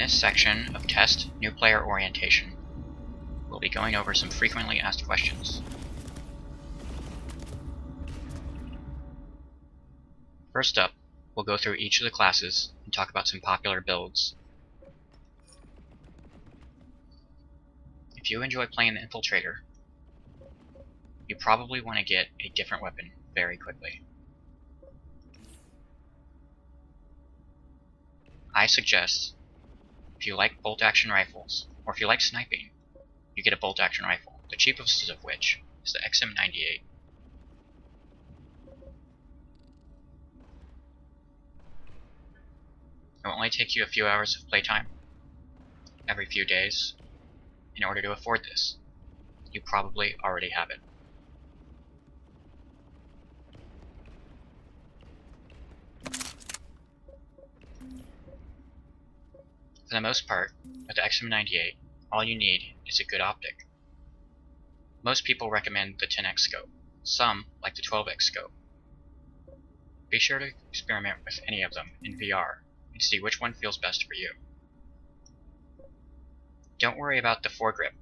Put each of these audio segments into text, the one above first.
this section of Test New Player Orientation, we'll be going over some frequently asked questions. First up, we'll go through each of the classes and talk about some popular builds. If you enjoy playing the Infiltrator, you probably want to get a different weapon very quickly. I suggest, if you like bolt-action rifles, or if you like sniping, you get a bolt-action rifle, the cheapest of which is the XM98. It will only take you a few hours of playtime every few days in order to afford this. You probably already have it. For the most part, with the XM98, all you need is a good optic. Most people recommend the 10x scope. Some like the 12x scope. Be sure to experiment with any of them in VR and see which one feels best for you. Don't worry about the foregrip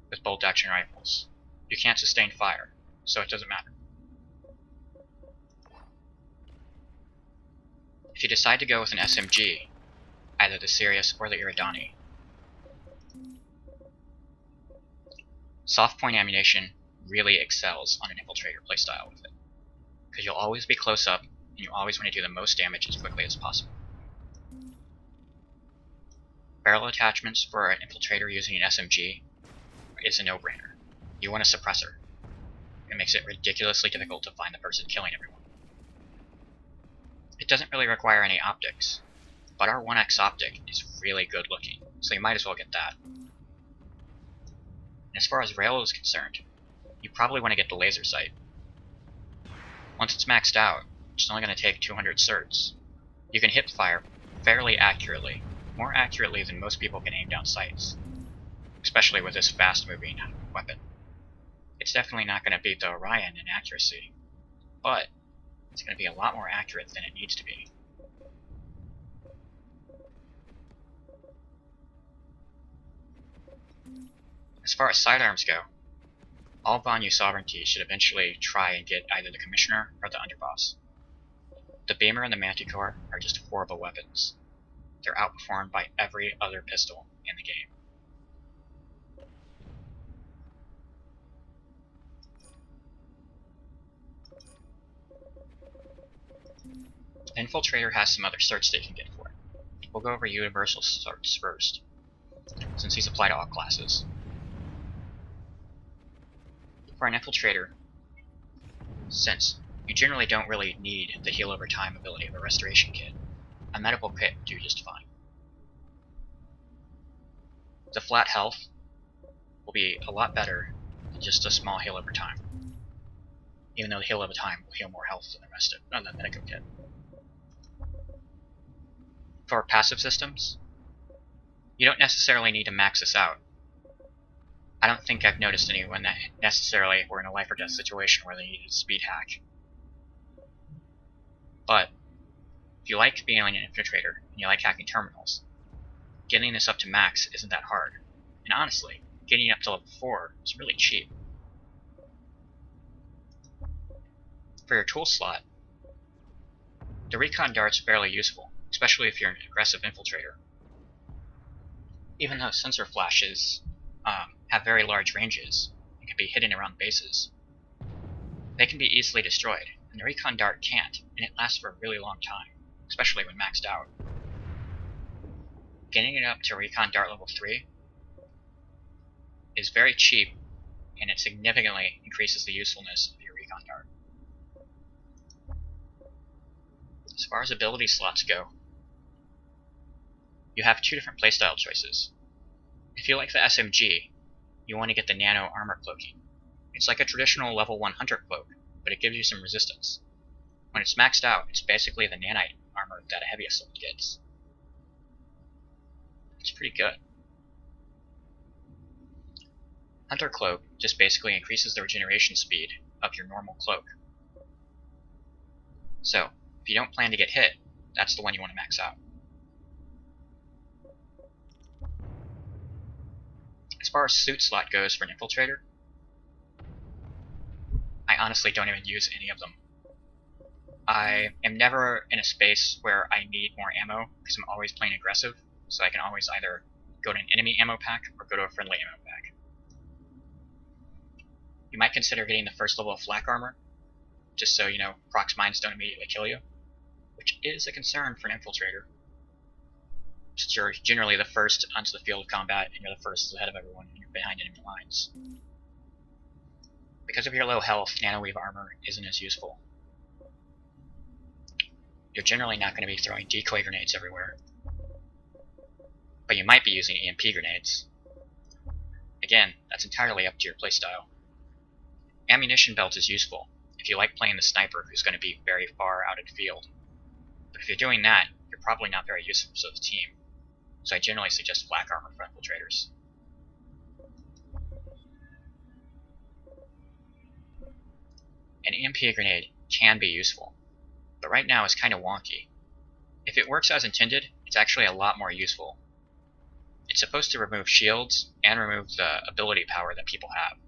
with bolt-action rifles. You can't sustain fire, so it doesn't matter. If you decide to go with an SMG, either the Sirius or the Iridani, soft point ammunition really excels on an Infiltrator playstyle with it, because you'll always be close up and you always want to do the most damage as quickly as possible. Barrel attachments for an Infiltrator using an SMG is a no-brainer. You want a suppressor. It makes it ridiculously difficult to find the person killing everyone. It doesn't really require any optics, but our 1x optic is really good looking, so you might as well get that. And as far as rail is concerned, you probably want to get the laser sight. Once it's maxed out, which is only going to take 200 certs, you can hip fire fairly accurately, more accurately than most people can aim down sights, especially with this fast-moving weapon. It's definitely not going to beat the Orion in accuracy, but it's going to be a lot more accurate than it needs to be. As far as sidearms go, all Vanyu sovereignties should eventually try and get either the Commissioner or the Underboss. The Beamer and the Manticore are just horrible weapons. They're outperformed by every other pistol in the game. The Infiltrator has some other certs that you can get for it. We'll go over universal certs first, since these apply to all classes. For an Infiltrator, since you generally don't really need the heal over time ability of a restoration kit, a medical kit will do just fine. The flat health will be a lot better than just a small heal over time, even though the heal over time will heal more health than the rest of the medical kit. For passive systems, you don't necessarily need to max this out. I don't think I've noticed anyone that necessarily were in a life or death situation where they needed a speed hack. But if you like being an Infiltrator and you like hacking terminals, getting this up to max isn't that hard. And honestly, getting up to level 4 is really cheap. For your tool slot, the Recon Dart's fairly useful, especially if you're an aggressive Infiltrator. Even though sensor flashes have very large ranges and can be hidden around bases, they can be easily destroyed, and the Recon Dart can't, and it lasts for a really long time, especially when maxed out. Getting it up to Recon Dart level 3 is very cheap, and it significantly increases the usefulness of your Recon Dart. As far as ability slots go, you have two different playstyle choices. If you like the SMG, you want to get the Nano Armor Cloaking. It's like a traditional level 1 Hunter Cloak, but it gives you some resistance. When it's maxed out, it's basically the nanite armor that a heavy assault gets. It's pretty good. Hunter Cloak just basically increases the regeneration speed of your normal cloak. So, if you don't plan to get hit, that's the one you want to max out. far as suit slot goes for an infiltrator, I honestly don't even use any of them. I am never in a space where I need more ammo because I'm always playing aggressive, so I can always either go to an enemy ammo pack or go to a friendly ammo pack. You might consider getting the first level of flak armor, just so you know prox mines don't immediately kill you, which is a concern for an infiltrator, since you're generally the first onto the field of combat and you're the first ahead of everyone and you're behind enemy lines. Because of your low health, nanoweave armor isn't as useful. You're generally not going to be throwing decoy grenades everywhere, but you might be using EMP grenades. Again, that's entirely up to your playstyle. Ammunition belt is useful if you like playing the sniper who's going to be very far out in field, but if you're doing that, you're probably not very useful to the team, so I generally suggest flak armor for infiltrators. An EMP grenade can be useful, but right now it's kind of wonky. If it works as intended, it's actually a lot more useful. It's supposed to remove shields and remove the ability power that people have.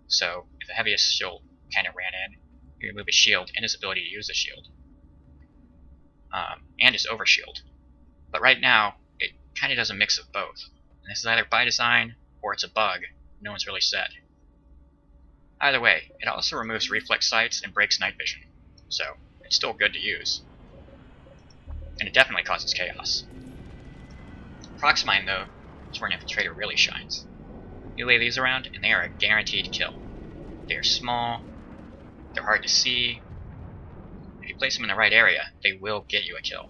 So if the heaviest shield kind of ran in, you remove his shield and his ability to use the shield, and his overshield. But right now, it kind of does a mix of both, and this is either by design or it's a bug. No one's really said. Either way, it also removes reflex sights and breaks night vision, so it's still good to use. And it definitely causes chaos. Prox mine, though, is where an infiltrator really shines. You lay these around, and they are a guaranteed kill. They are small, they're hard to see. If you place them in the right area, they will get you a kill.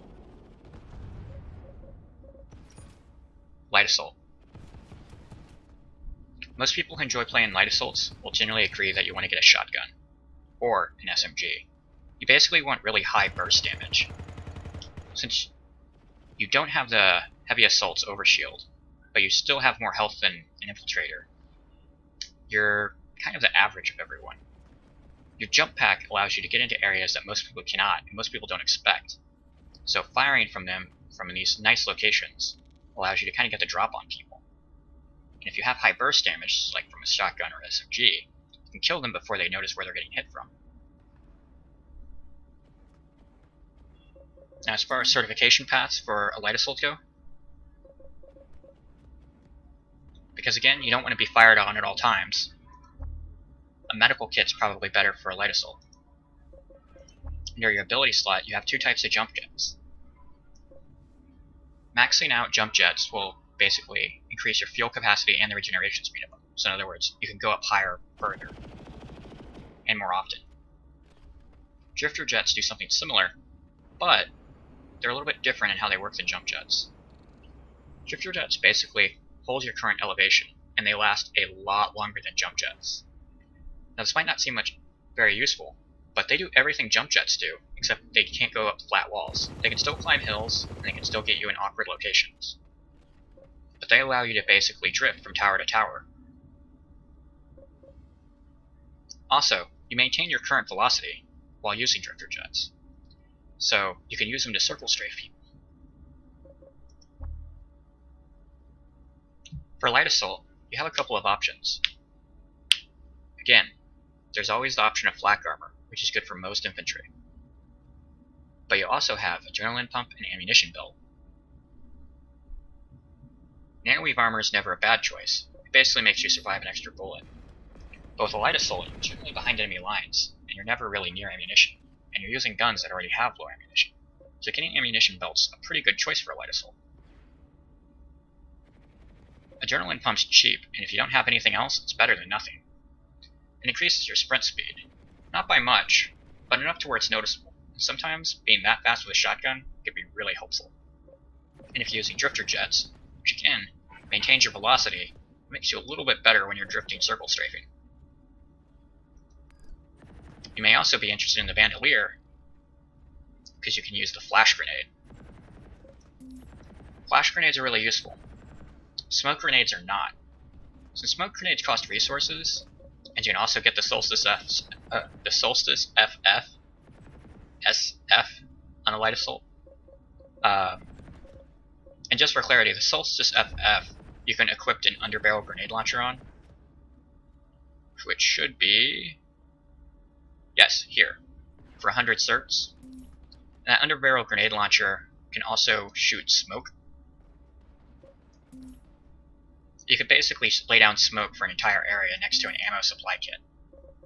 Light Assault. Most people who enjoy playing light assaults will generally agree that you want to get a shotgun, or an SMG. You basically want really high burst damage. Since you don't have the heavy assault's overshield, but you still have more health than an infiltrator, you're kind of the average of everyone. Your jump pack allows you to get into areas that most people cannot, and most people don't expect. So firing from them from these nice locations allows you to kind of get the drop on people. And if you have high burst damage, like from a shotgun or SMG, you can kill them before they notice where they're getting hit from. Now, as far as certification paths for a light assault go, because again, you don't want to be fired on at all times, a medical kit's probably better for a light assault. Near your ability slot, you have two types of jump jets. Maxing out jump jets will basically increase your fuel capacity and the regeneration speed of them. So in other words, you can go up higher, further, and more often. Drifter jets do something similar, but they're a little bit different in how they work than jump jets. Drifter jets basically hold your current elevation, and they last a lot longer than jump jets. Now this might not seem very useful, but they do everything jump jets do, except they can't go up flat walls. They can still climb hills, and they can still get you in awkward locations. But they allow you to basically drift from tower to tower. Also, you maintain your current velocity while using drifter jets, so you can use them to circle strafe people. For light assault, you have a couple of options. Again, there's always the option of flak armor, which is good for most infantry. But you also have adrenaline pump and ammunition belt. Nanoweave armor is never a bad choice. It basically makes you survive an extra bullet. But with a light assault, you're generally behind enemy lines, and you're never really near ammunition, and you're using guns that already have low ammunition. So getting ammunition belt's a pretty good choice for a light assault. Adrenaline pump's cheap, and if you don't have anything else, it's better than nothing. It increases your sprint speed. Not by much, but enough to where it's noticeable. And sometimes, being that fast with a shotgun can be really helpful. And if you're using drifter jets, which again, maintains your velocity, it makes you a little bit better when you're drifting circle strafing. You may also be interested in the bandolier, because you can use the flash grenade. Flash grenades are really useful. Smoke grenades are not. Since smoke grenades cost resources, and you can also get the Solstice FF SF on a light assault. And just for clarity, the Solstice FF you can equip an underbarrel grenade launcher on, which should be, yes, here, for 100 certs. And that underbarrel grenade launcher can also shoot smoke. You could basically lay down smoke for an entire area next to an ammo supply kit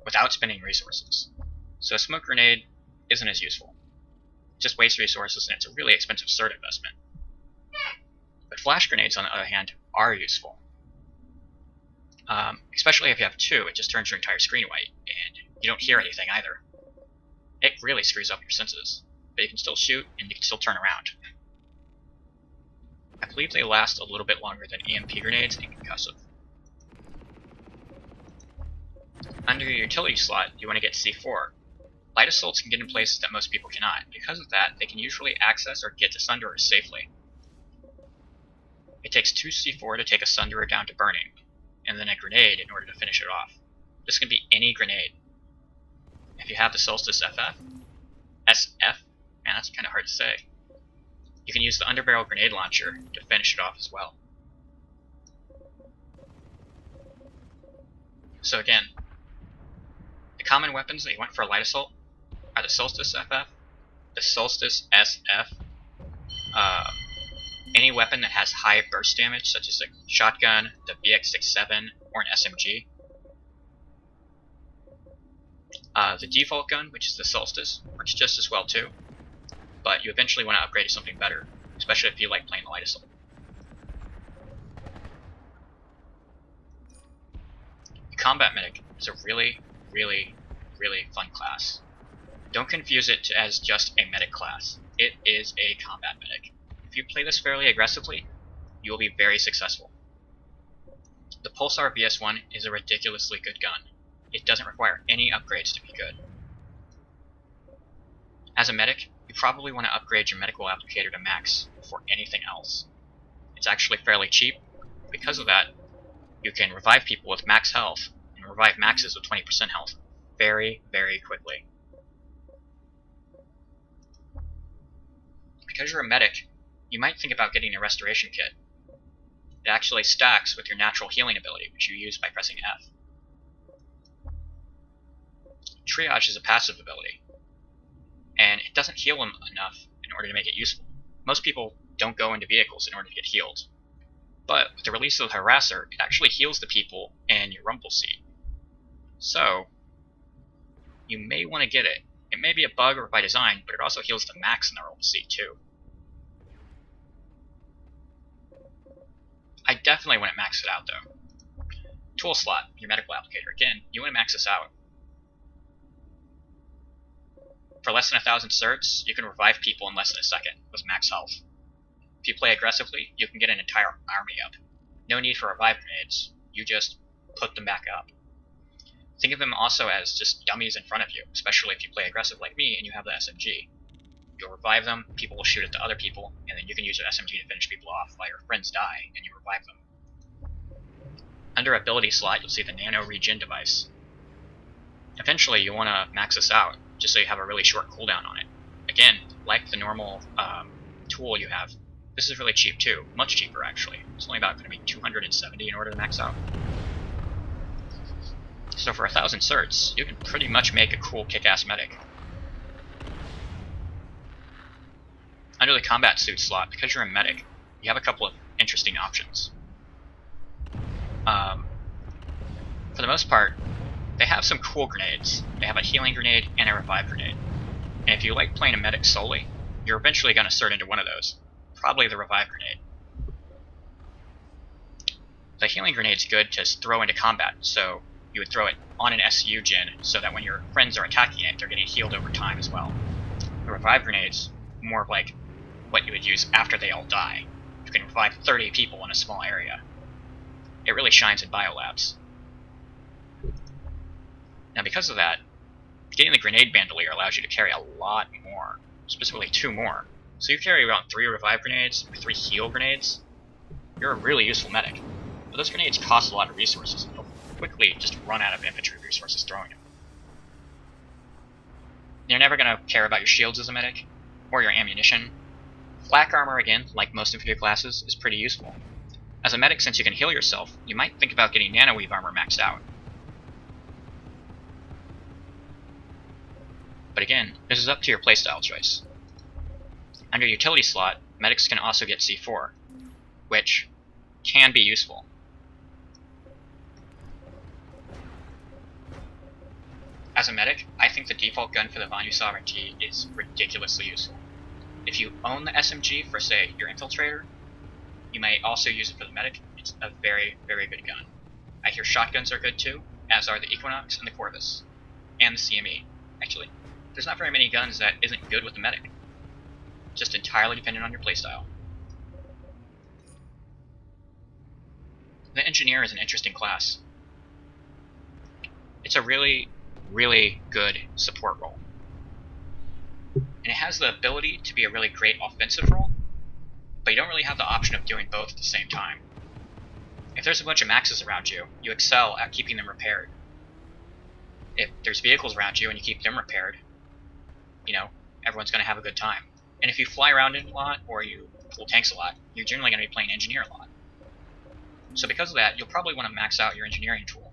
without spending resources. So a smoke grenade isn't as useful. It just wastes resources and it's a really expensive cert investment. But flash grenades, on the other hand, are useful. Especially if you have two, it just turns your entire screen white, and you don't hear anything either. It really screws up your senses, but you can still shoot, and you can still turn around. I believe they last a little bit longer than EMP grenades and concussive. Under your utility slot, you want to get C4. Light assaults can get in places that most people cannot. Because of that, they can usually access or get to Sunderers safely. It takes 2 C4 to take a Sunderer down to burning, and then a grenade in order to finish it off. This can be any grenade. If you have the Solstice SF, man, that's kind of hard to say. You can use the underbarrel grenade launcher to finish it off as well. So again, the common weapons that you want for a light assault are the Solstice FF, the Solstice SF, any weapon that has high burst damage, such as a shotgun, the VX67, or an SMG. The default gun, which is the Solstice, works just as well too, but you eventually want to upgrade to something better, especially if you like playing the light assault. The Combat Medic is a really, really, really fun class. Don't confuse it as just a medic class. It is a combat medic. If you play this fairly aggressively, you will be very successful. The Pulsar VS1 is a ridiculously good gun. It doesn't require any upgrades to be good. As a medic, you probably want to upgrade your medical applicator to max before anything else. It's actually fairly cheap. Because of that, you can revive people with max health and revive maxes with 20% health very, very quickly. Because you're a medic, you might think about getting a restoration kit. It actually stacks with your natural healing ability, which you use by pressing F. Triage is a passive ability, and it doesn't heal them enough in order to make it useful. Most people don't go into vehicles in order to get healed. But with the release of the Harasser, it actually heals the people in your rumble seat. So, you may want to get it. It may be a bug or by design, but it also heals the max in the rumble seat too. I definitely want to max it out though. Tool slot, your medical applicator. Again, you want to max this out. For less than 1,000 certs, you can revive people in less than a second with max health. If you play aggressively, you can get an entire army up. No need for revive grenades, you just put them back up. Think of them also as just dummies in front of you, especially if you play aggressive like me and you have the SMG. You'll revive them, people will shoot at the other people, and then you can use your SMG to finish people off while your friends die, and you revive them. Under ability slot, you'll see the nano regen device. Eventually, you'll want to max this out, just so you have a really short cooldown on it. Again, like the normal tool you have, this is really cheap too, much cheaper actually. It's only about going to be 270 in order to max out. So for 1,000 certs, you can pretty much make a cool kick-ass medic. Under the combat suit slot, because you're a medic, you have a couple of interesting options. For the most part, they have some cool grenades. They have a healing grenade and a revive grenade. And if you like playing a medic solely, you're eventually going to cert into one of those. Probably the revive grenade. The healing grenade's good to throw into combat, so you would throw it on an SU gen so that when your friends are attacking it, they're getting healed over time as well. The revive grenade's more of like what you would use after they all die. You can revive 30 people in a small area. It really shines in biolabs. Now because of that, getting the grenade bandolier allows you to carry a lot more, specifically 2 more. So you carry around 3 revive grenades, or 3 heal grenades. You're a really useful medic. But those grenades cost a lot of resources, and you'll quickly just run out of infantry resources throwing them. You're never going to care about your shields as a medic, or your ammunition. Flak armor, again, like most infantry classes, is pretty useful. As a medic, since you can heal yourself, you might think about getting nanoweave armor maxed out. But again, this is up to your playstyle choice. Under utility slot, medics can also get C4, which can be useful. As a medic, I think the default gun for the Vanyu Sovereignty is ridiculously useful. If you own the SMG for, say, your infiltrator, you may also use it for the medic. It's a very, very good gun. I hear shotguns are good too, as are the Equinox and the Corvus, and the CME. Actually, there's not very many guns that isn't good with the medic. Just entirely dependent on your playstyle. The engineer is an interesting class. It's a really, really good support role. And it has the ability to be a really great offensive role, but you don't really have the option of doing both at the same time. If there's a bunch of maxes around you, you excel at keeping them repaired. If there's vehicles around you and you keep them repaired, you know, everyone's going to have a good time. And if you fly around a lot, or you pull tanks a lot, you're generally going to be playing engineer a lot. So because of that, you'll probably want to max out your engineering tool.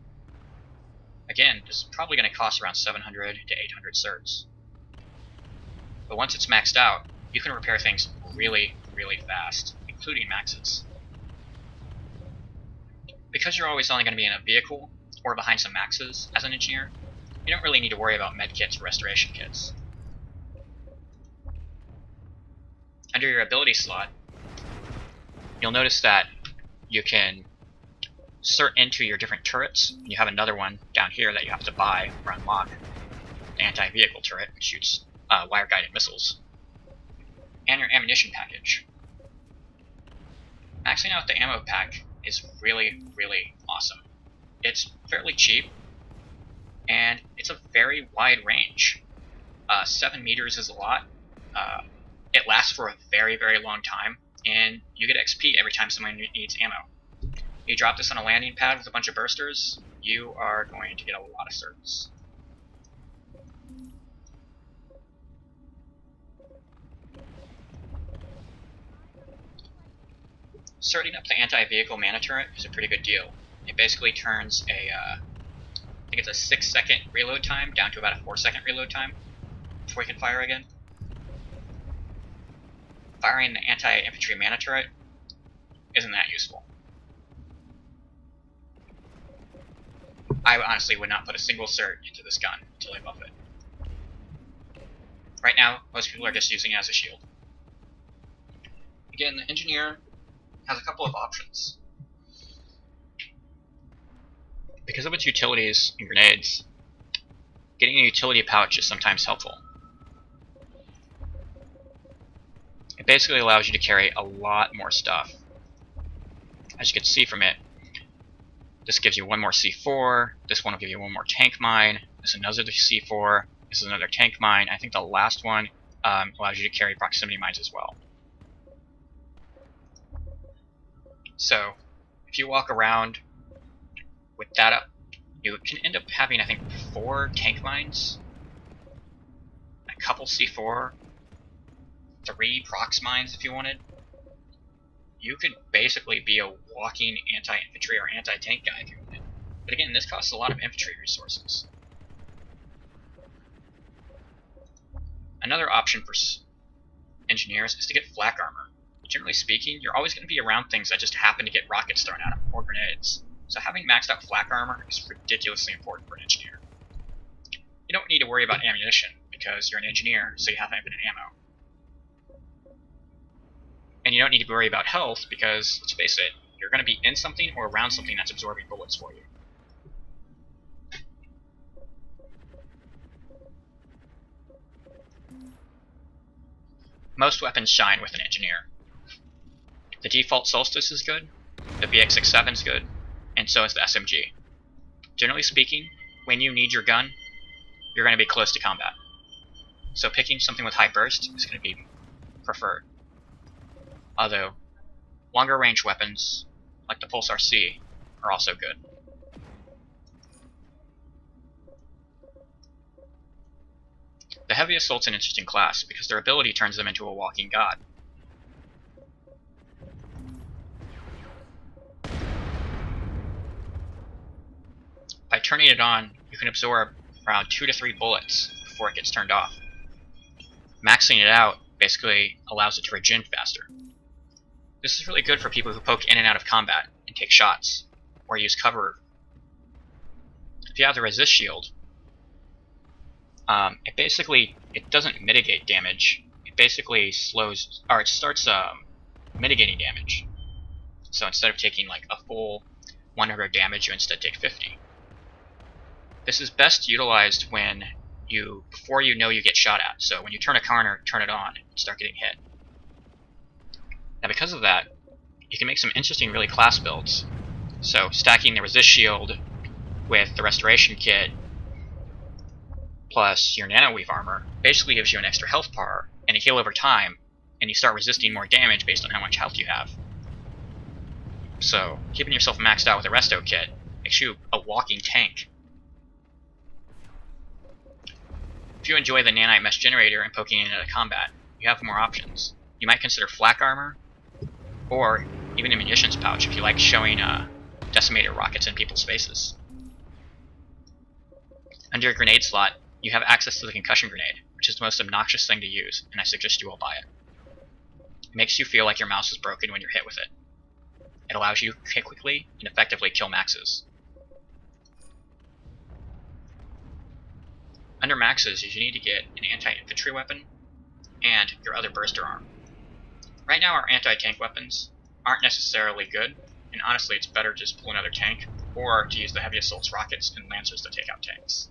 Again, this is probably going to cost around 700 to 800 certs. But once it's maxed out, you can repair things really, really fast, including maxes. Because you're always only going to be in a vehicle, or behind some maxes as an engineer, you don't really need to worry about medkits or restoration kits. Under your ability slot, you'll notice that you can cert into your different turrets. You have another one down here that you have to buy or unlock. The anti-vehicle turret, which shoots wire-guided missiles. And your ammunition package. Maxing out the ammo pack is really, really awesome. It's fairly cheap, and it's a very wide range. 7 meters is a lot. It lasts for a very, very long time, and you get XP every time someone needs ammo. You drop this on a landing pad with a bunch of bursters, you are going to get a lot of certs. Certing up the anti-vehicle mana turret is a pretty good deal. It basically turns a, I think it's a 6-second reload time down to about a 4-second reload time before you can fire again. Firing the anti-infantry mana turret isn't that useful. I honestly would not put a single cert into this gun until I buff it. Right now, most people are just using it as a shield. Again, the engineer has a couple of options. Because of its utilities and grenades, getting a utility pouch is sometimes helpful. It basically allows you to carry a lot more stuff. As you can see from it, this gives you one more C4, this one will give you one more tank mine, this is another C4, this is another tank mine. I think the last one allows you to carry proximity mines as well. So, if you walk around with that up, you can end up having, I think, 4 tank mines, a couple C4, 3 prox mines if you wanted. You could basically be a walking anti-infantry or anti-tank guy if you wanted. But again, this costs a lot of infantry resources. Another option for engineers is to get flak armor. Generally speaking, you're always going to be around things that just happen to get rockets thrown at them, or grenades. So having maxed out flak armor is ridiculously important for an engineer. You don't need to worry about ammunition, because you're an engineer, so you have infinite ammo. And you don't need to worry about health, because, let's face it, you're going to be in something or around something that's absorbing bullets for you. Most weapons shine with an engineer. The default Solstice is good, the BX67 is good, and so is the SMG. Generally speaking, when you need your gun, you're going to be close to combat. So picking something with high burst is going to be preferred. Although, longer range weapons, like the Pulsar C, are also good. The Heavy Assault's an interesting class, because their ability turns them into a walking god. turning it on, you can absorb around 2 to 3 bullets before it gets turned off. Maxing it out basically allows it to regen faster. This is really good for people who poke in and out of combat and take shots, or use cover. If you have the resist shield, it doesn't mitigate damage. It basically slows, or it starts mitigating damage. So instead of taking like a full 100 damage, you instead take 50. This is best utilized before you know you get shot at. So when you turn a corner, turn it on, and start getting hit. Now because of that, you can make some interesting really class builds. So stacking the resist shield with the restoration kit plus your nanoweave armor basically gives you an extra health bar and a heal over time, and you start resisting more damage based on how much health you have. So keeping yourself maxed out with a resto kit makes you a walking tank. If you enjoy the nanite mesh generator and poking in at a combat, you have more options. You might consider flak armor, or even a munitions pouch if you like showing decimator rockets in people's faces. Under your grenade slot, you have access to the concussion grenade, which is the most obnoxious thing to use, and I suggest you all buy it. It makes you feel like your mouse is broken when you're hit with it. It allows you to quickly and effectively kill maxes. Under maxes, you need to get an anti-infantry weapon and your other burster arm. Right now our anti-tank weapons aren't necessarily good, and honestly it's better to just pull another tank, or to use the heavy assault's rockets and lancers to take out tanks.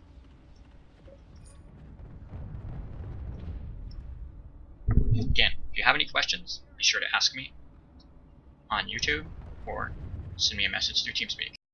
Again, if you have any questions, be sure to ask me on YouTube, or send me a message through TeamSpeak.